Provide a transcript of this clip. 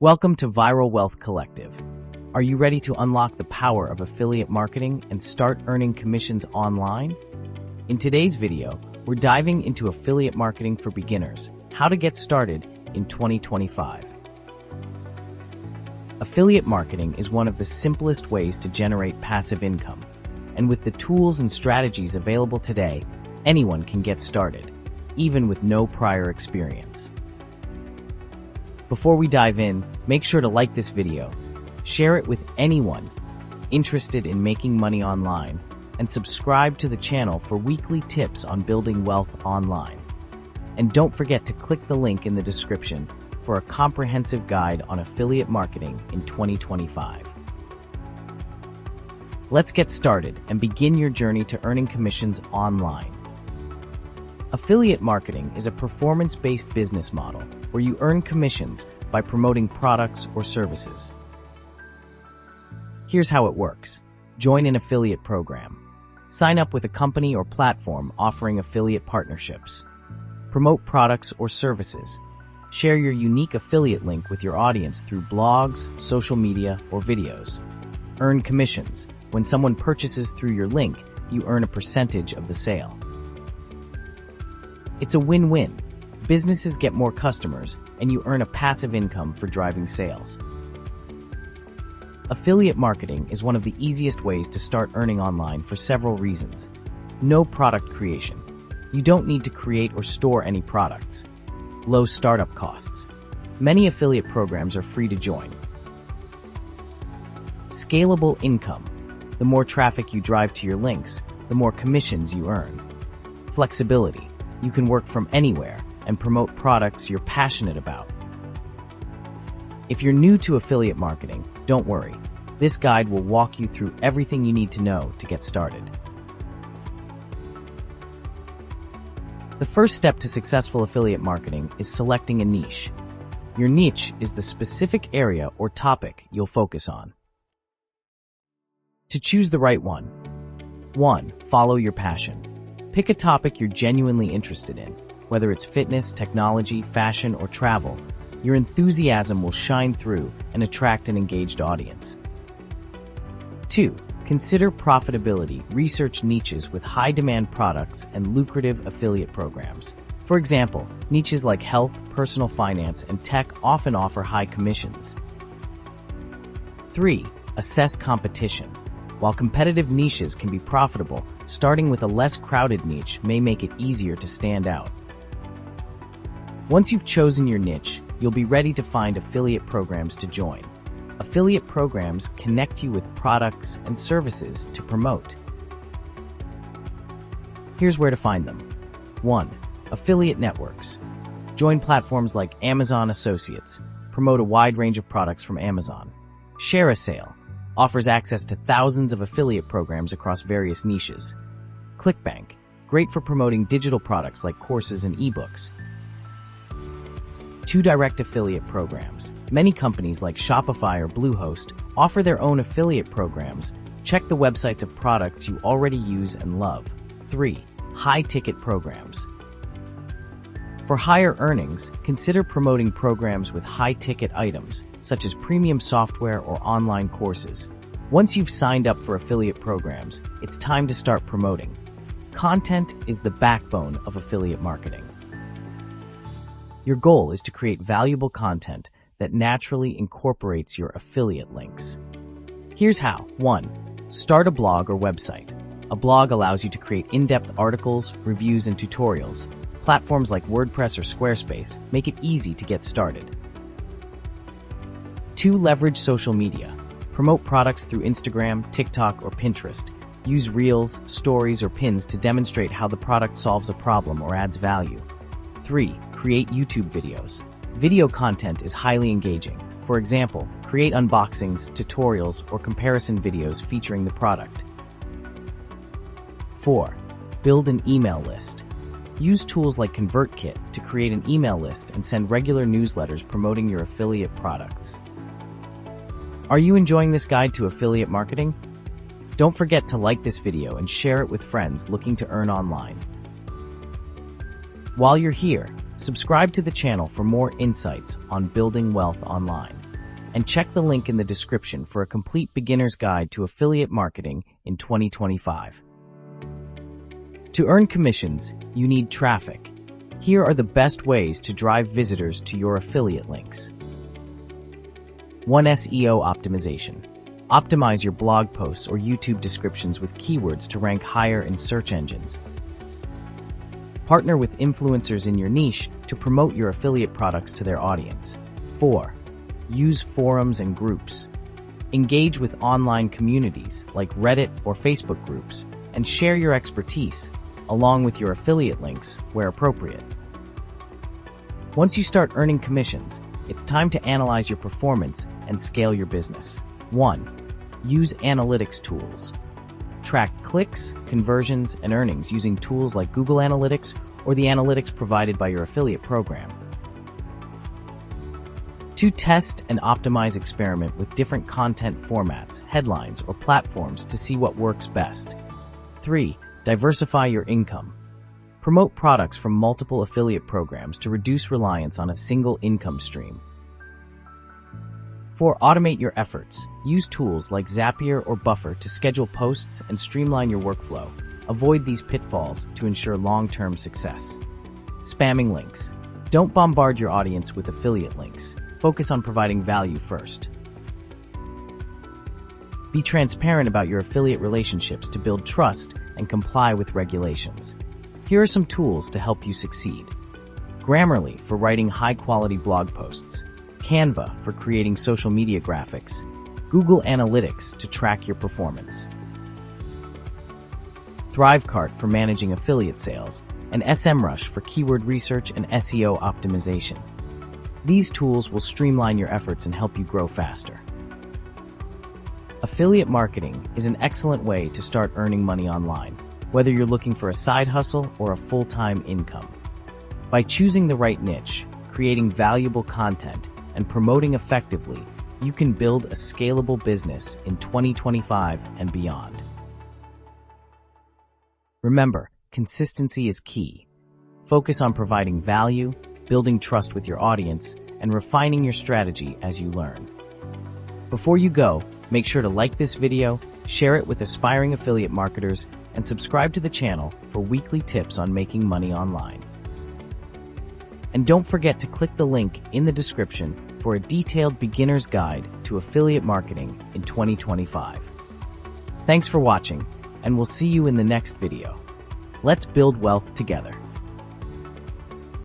Welcome to Viral Wealth Collective. Are you ready to unlock the power of affiliate marketing and start earning commissions online? In today's video, we're diving into affiliate marketing for beginners, how to get started in 2025. Affiliate marketing is one of the simplest ways to generate passive income, and with the tools and strategies available today, anyone can get started, even with no prior experience. Before we dive in, make sure to like this video, share it with anyone interested in making money online, and subscribe to the channel for weekly tips on building wealth online. And don't forget to click the link in the description for a comprehensive guide on affiliate marketing in 2025. Let's get started and begin your journey to earning commissions online. Affiliate marketing is a performance-based business model where you earn commissions by promoting products or services. Here's how it works. Join an affiliate program. Sign up with a company or platform offering affiliate partnerships. Promote products or services. Share your unique affiliate link with your audience through blogs, social media, or videos. Earn commissions. When someone purchases through your link, you earn a percentage of the sale. It's a win-win. Businesses get more customers, and you earn a passive income for driving sales. Affiliate marketing is one of the easiest ways to start earning online for several reasons. No product creation. You don't need to create or store any products. Low startup costs. Many affiliate programs are free to join. Scalable income. The more traffic you drive to your links, the more commissions you earn. Flexibility. You can work from anywhere and promote products you're passionate about. If you're new to affiliate marketing, don't worry. This guide will walk you through everything you need to know to get started. The first step to successful affiliate marketing is selecting a niche. Your niche is the specific area or topic you'll focus on. To choose the right one. 1. Follow your passion. Pick a topic you're genuinely interested in. Whether it's fitness, technology, fashion, or travel, your enthusiasm will shine through and attract an engaged audience. 2. Consider profitability. Research niches with high-demand products and lucrative affiliate programs. For example, niches like health, personal finance, and tech often offer high commissions. 3. Assess competition. While competitive niches can be profitable, starting with a less crowded niche may make it easier to stand out. Once you've chosen your niche, you'll be ready to find affiliate programs to join. Affiliate programs connect you with products and services to promote. Here's where to find them. 1. Affiliate networks. Join platforms like Amazon Associates. Promote a wide range of products from Amazon. ShareASale. Offers access to thousands of affiliate programs across various niches. ClickBank. Great for promoting digital products like courses and ebooks. 2. Direct affiliate programs. Many companies like Shopify or Bluehost offer their own affiliate programs. Check the websites of products you already use and love. 3. High-ticket programs. For higher earnings, consider promoting programs with high-ticket items, such as premium software or online courses. Once you've signed up for affiliate programs, it's time to start promoting. Content is the backbone of affiliate marketing. Your goal is to create valuable content that naturally incorporates your affiliate links. Here's how. 1. Start a blog or website. A blog allows you to create in-depth articles, reviews, and tutorials. Platforms like WordPress or Squarespace make it easy to get started. 2. Leverage social media. Promote products through Instagram, TikTok, or Pinterest. Use reels, stories, or pins to demonstrate how the product solves a problem or adds value. 3. Create YouTube videos. Video content is highly engaging. For example, create unboxings, tutorials, or comparison videos featuring the product. 4. Build an email list. Use tools like ConvertKit to create an email list and send regular newsletters promoting your affiliate products. Are you enjoying this guide to affiliate marketing? Don't forget to like this video and share it with friends looking to earn online. While you're here, subscribe to the channel for more insights on building wealth online. and check the link in the description for a complete beginner's guide to affiliate marketing in 2025. To earn commissions, you need traffic. Here are the best ways to drive visitors to your affiliate links. 1. SEO optimization. Optimize your blog posts or YouTube descriptions with keywords to rank higher in search engines. Partner with influencers in your niche to promote your affiliate products to their audience. 4. Use forums and groups. Engage with online communities like Reddit or Facebook groups and share your expertise, along with your affiliate links where appropriate. Once you start earning commissions, it's time to analyze your performance and scale your business. 1. Use analytics tools. Track clicks, conversions, and earnings using tools like Google Analytics or the analytics provided by your affiliate program. 2. Test and experiment with different content formats, headlines, or platforms to see what works best. 3. Diversify your income. Promote products from multiple affiliate programs to reduce reliance on a single income stream. 4. Automate your efforts. Use tools like Zapier or Buffer to schedule posts and streamline your workflow. Avoid these pitfalls to ensure long-term success. Spamming links. Don't bombard your audience with affiliate links. Focus on providing value first. Be transparent about your affiliate relationships to build trust and comply with regulations. Here are some tools to help you succeed. Grammarly for writing high-quality blog posts. Canva for creating social media graphics. Google Analytics to track your performance. Thrivecart for managing affiliate sales. And SEMrush for keyword research and SEO optimization. These tools will streamline your efforts and help you grow faster. Affiliate marketing is an excellent way to start earning money online, whether you're looking for a side hustle or a full-time income. By choosing the right niche, creating valuable content, and promoting effectively, you can build a scalable business in 2025 and beyond. Remember, consistency is key. Focus on providing value, building trust with your audience, and refining your strategy as you learn. Before you go, make sure to like this video, share it with aspiring affiliate marketers, and subscribe to the channel for weekly tips on making money online. And don't forget to click the link in the description for a detailed beginner's guide to affiliate marketing in 2025. Thanks for watching, and we'll see you in the next video. Let's build wealth together.